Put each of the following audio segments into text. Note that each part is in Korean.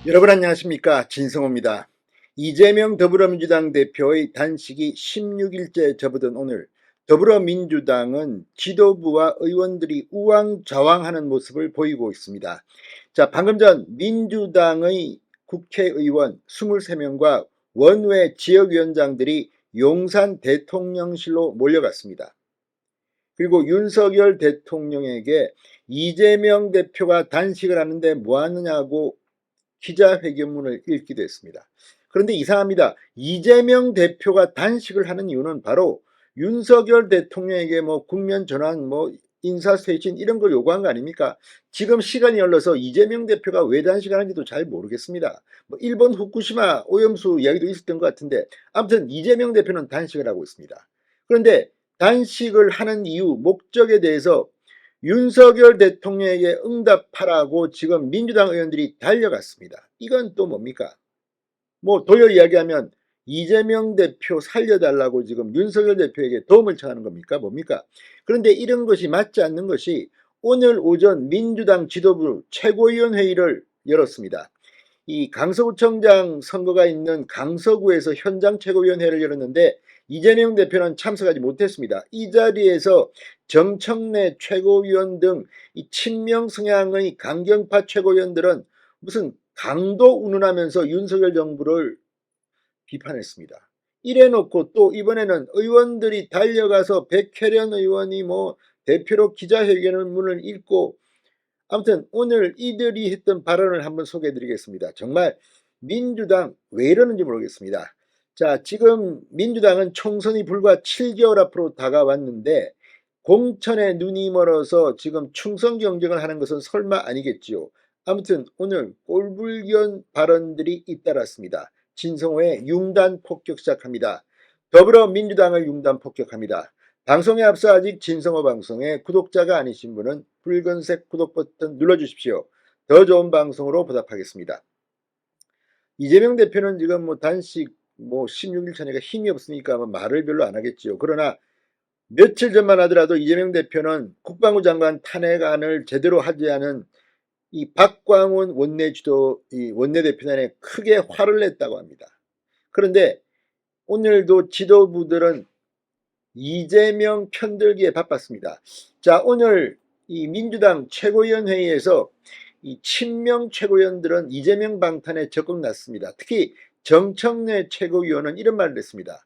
여러분 안녕하십니까, 진성호입니다. 이재명 더불어민주당 대표의 단식이 16일째 접어든 오늘, 더불어민주당은 지도부와 의원들이 우왕좌왕하는 모습을 보이고 있습니다. 자, 방금 전 민주당의 국회의원 23명과 원외 지역위원장들이 용산 대통령실로 몰려갔습니다. 그리고 윤석열 대통령에게 이재명 대표가 단식을 하는데 뭐 하느냐고 기자회견문을 읽기도 했습니다. 그런데 이상합니다. 이재명 대표가 단식을 하는 이유는 바로 윤석열 대통령에게 뭐 국면 전환, 뭐 인사쇄신 이런 걸 요구한 거 아닙니까? 지금 시간이 흘러서 이재명 대표가 왜 단식하는지도 잘 모르겠습니다. 뭐 일본 후쿠시마 오염수 이야기도 있었던 것 같은데 아무튼 이재명 대표는 단식을 하고 있습니다. 그런데 단식을 하는 이유, 목적에 대해서 윤석열 대통령에게 응답하라고 지금 민주당 의원들이 달려갔습니다. 이건 또 뭡니까? 뭐 돌려 이야기하면 이재명 대표 살려달라고 지금 윤석열 대표에게 도움을 청하는 겁니까? 뭡니까? 그런데 이런 것이 맞지 않는 것이 오늘 오전 민주당 지도부 최고위원회의를 열었습니다. 이 강서구청장 선거가 있는 강서구에서 현장 최고위원회를 열었는데 이재명 대표는 참석하지 못했습니다. 이 자리에서 정청래 최고위원 등 이 친명 성향의 강경파 최고위원들은 무슨 강도 운운하면서 윤석열 정부를 비판했습니다. 이래놓고 또 이번에는 의원들이 달려가서 백혜련 의원이 뭐 대표로 기자회견문을 읽고 아무튼 오늘 이들이 했던 발언을 한번 소개해 드리겠습니다. 정말 민주당 왜 이러는지 모르겠습니다. 자, 지금 민주당은 총선이 불과 7개월 앞으로 다가왔는데 공천에 눈이 멀어서 지금 충성 경쟁을 하는 것은 설마 아니겠지요. 아무튼 오늘 꼴불견 발언들이 잇따랐습니다. 진성호의 융단 폭격 시작합니다. 더불어민주당을 융단 폭격합니다. 방송에 앞서 아직 진성호 방송의 구독자가 아니신 분은 붉은색 구독 버튼 눌러주십시오. 더 좋은 방송으로 보답하겠습니다. 이재명 대표는 지금 뭐 단식 뭐 16일 차니까 힘이 없으니까 뭐 말을 별로 안 하겠지요. 그러나 며칠 전만 하더라도 이재명 대표는 국방부 장관 탄핵안을 제대로 하지 않은 이 박광훈 원내대표단에 크게 화를 냈다고 합니다. 그런데 오늘도 지도부들은 이재명 편들기에 바빴습니다. 자, 오늘 이 민주당 최고위원회의에서 이 친명 최고위원들은 이재명 방탄에 적극 났습니다. 특히 정청래 최고위원은 이런 말을 했습니다.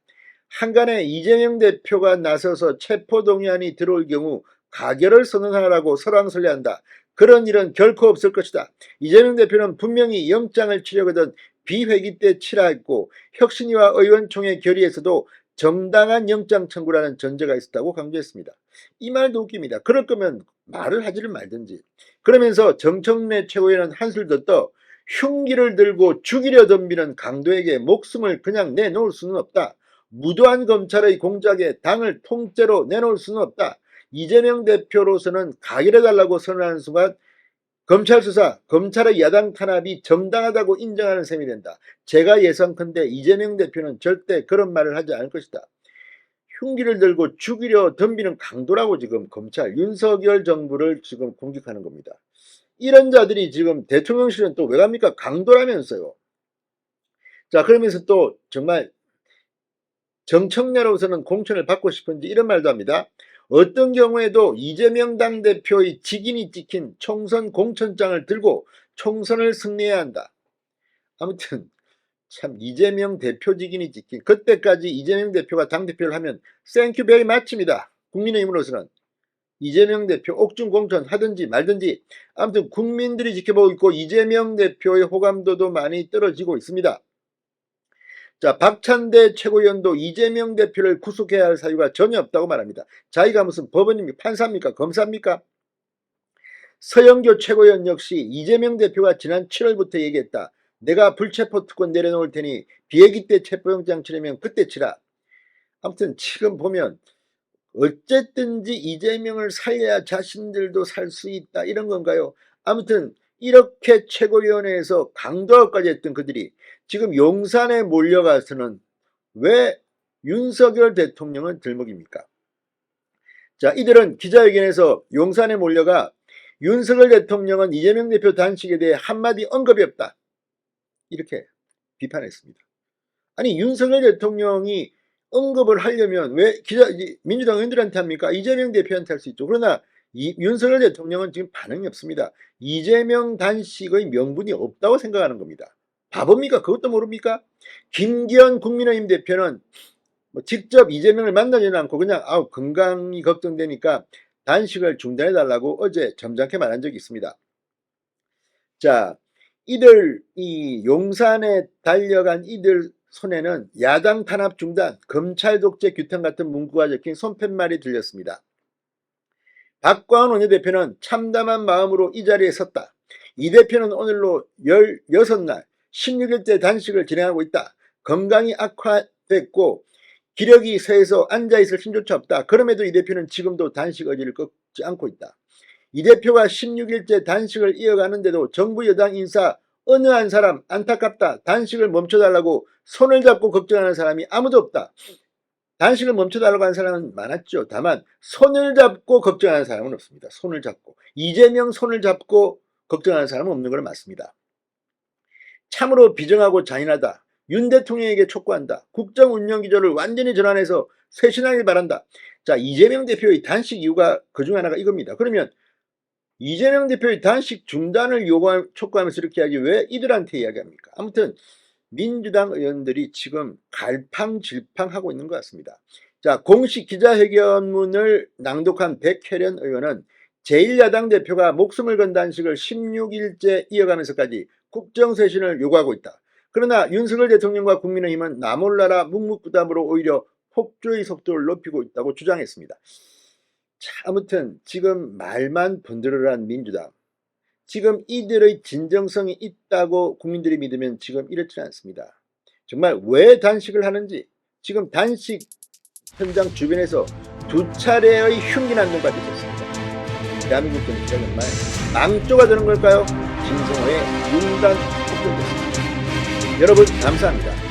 한간에 이재명 대표가 나서서 체포동의안이 들어올 경우 가결을 선언하라고 설왕설래한다. 그런 일은 결코 없을 것이다. 이재명 대표는 분명히 영장을 치려거든 비회기 때 치라 했고 혁신위와 의원총회 결의에서도 정당한 영장 청구라는 전제가 있었다고 강조했습니다. 이 말도 웃깁니다. 그럴 거면 말을 하지를 말든지. 그러면서 정청래 최고위원은 한술 더 떠 흉기를 들고 죽이려 덤비는 강도에게 목숨을 그냥 내놓을 수는 없다. 무도한 검찰의 공작에 당을 통째로 내놓을 수는 없다. 이재명 대표로서는 가결해달라고 선언하는 순간 검찰 수사, 검찰의 야당 탄압이 정당하다고 인정하는 셈이 된다. 제가 예상컨대 이재명 대표는 절대 그런 말을 하지 않을 것이다. 흉기를 들고 죽이려 덤비는 강도라고 지금 검찰, 윤석열 정부를 지금 공격하는 겁니다. 이런 자들이 지금 대통령실은 또 왜 갑니까? 강도라면서요. 자, 그러면서 또 정말 정청래로서는 공천을 받고 싶은지 이런 말도 합니다. 어떤 경우에도 이재명 당대표의 직인이 찍힌 총선 공천장을 들고 총선을 승리해야 한다. 아무튼 참 이재명 대표 직인이 찍힌 그때까지 이재명 대표가 당대표를 하면 땡큐 베리 마치입니다. 국민의힘으로서는 이재명 대표 옥중 공천 하든지 말든지 아무튼 국민들이 지켜보고 있고 이재명 대표의 호감도도 많이 떨어지고 있습니다. 자, 박찬대 최고위원도 이재명 대표를 구속해야 할 사유가 전혀 없다고 말합니다. 자기가 무슨 법원입니까? 판사입니까? 검사입니까? 서영교 최고위원 역시 이재명 대표가 지난 7월부터 얘기했다. 내가 불체포 특권 내려놓을 테니 비회기 때 체포영장 치려면 그때 치라. 아무튼 지금 보면 어쨌든지 이재명을 살려야 자신들도 살 수 있다 이런 건가요? 아무튼 이렇게 최고위원회에서 강도까지 했던 그들이 지금 용산에 몰려가서는 왜 윤석열 대통령은 들먹입니까? 자, 이들은 기자회견에서 용산에 몰려가 윤석열 대통령은 이재명 대표 단식에 대해 한마디 언급이 없다. 이렇게 비판했습니다. 아니 윤석열 대통령이 언급을 하려면 왜 민주당 의원들한테 합니까? 이재명 대표한테 할 수 있죠. 그러나 윤석열 대통령은 지금 반응이 없습니다. 이재명 단식의 명분이 없다고 생각하는 겁니다. 바보입니까? 그것도 모릅니까? 김기현 국민의힘 대표는 뭐 직접 이재명을 만나지는 않고 그냥 건강이 걱정되니까 단식을 중단해달라고 어제 점잖게 말한 적이 있습니다. 자, 이 용산에 달려간 이들 손에는 야당 탄압 중단, 검찰 독재 규탄 같은 문구가 적힌 손팻말이 들렸습니다. 박광원 원내대표는 참담한 마음으로 이 자리에 섰다. 이 대표는 오늘로 16날 16일째 단식을 진행하고 있다. 건강이 악화됐고 기력이 쇠해서 앉아있을 힘조차 없다. 그럼에도 이 대표는 지금도 단식 의지를 꺾지 않고 있다. 이 대표가 16일째 단식을 이어가는데도 정부 여당 인사 어느 한 사람 안타깝다. 단식을 멈춰달라고 손을 잡고 걱정하는 사람이 아무도 없다. 단식을 멈춰달라고 하는 사람은 많았죠. 다만 손을 잡고 걱정하는 사람은 없습니다. 손을 잡고. 이재명 손을 잡고 걱정하는 사람은 없는 건 맞습니다. 참으로 비정하고 잔인하다. 윤 대통령에게 촉구한다. 국정 운영 기조를 완전히 전환해서 쇄신하길 바란다. 자, 이재명 대표의 단식 이유가 그중 하나가 이겁니다. 그러면 이재명 대표의 단식 중단을 촉구하면서 이렇게 이야기 왜 이들한테 이야기합니까? 아무튼 민주당 의원들이 지금 갈팡질팡하고 있는 것 같습니다. 자, 공식 기자회견문을 낭독한 백혜련 의원은 제1야당 대표가 목숨을 건 단식을 16일째 이어가면서까지 국정쇄신을 요구하고 있다. 그러나 윤석열 대통령과 국민의힘은 나몰라라 묵묵부답으로 오히려 폭주의 속도를 높이고 있다고 주장했습니다. 자, 아무튼 지금 말만 번들어란 민주당, 지금 이들의 진정성이 있다고 국민들이 믿으면 지금 이렇지는 않습니다. 정말 왜 단식을 하는지, 지금 단식 현장 주변에서 2차례의 흉기 난동까지 있었습니다. 대한민국 정치가 정말 망조가 되는 걸까요? 진성호의 윤단 폭동됐습니다. 여러분 감사합니다.